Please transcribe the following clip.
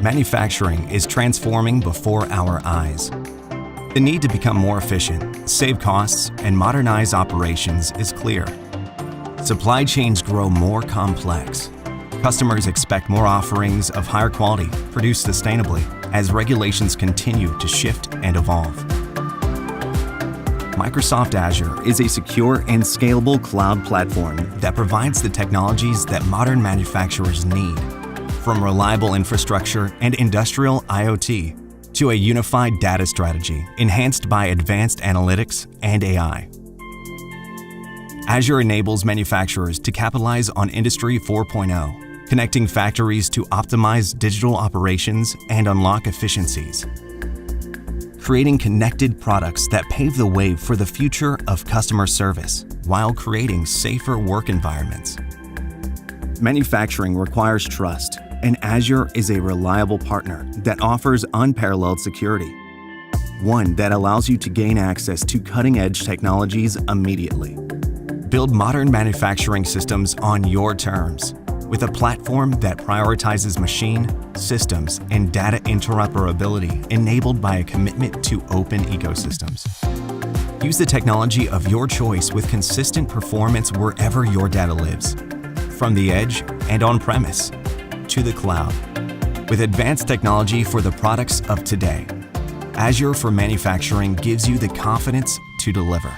manufacturing is transforming before our eyes. The need to become more efficient, save costs, and modernize operations is clear. Supply chains grow more complex. Customers expect more offerings of higher quality, produced sustainably, as regulations continue to shift and evolve. Microsoft Azure is a secure and scalable cloud platform that provides the technologies that modern manufacturers need, from reliable infrastructure and industrial IoT to a unified data strategy enhanced by advanced analytics and AI. Azure enables manufacturers to capitalize on Industry 4.0, connecting factories to optimize digital operations and unlock efficiencies, creating connected products that pave the way for the future of customer service while creating safer work environments. Manufacturing requires trust, and Azure is a reliable partner that offers unparalleled security, one that allows you to gain access to cutting-edge technologies immediately. Build modern manufacturing systems on your terms with a platform that prioritizes machine, systems, and data interoperability enabled by a commitment to open ecosystems. Use the technology of your choice with consistent performance wherever your data lives, from the edge and on-premise to the cloud. With advanced technology for the products of today, Azure for Manufacturing gives you the confidence to deliver.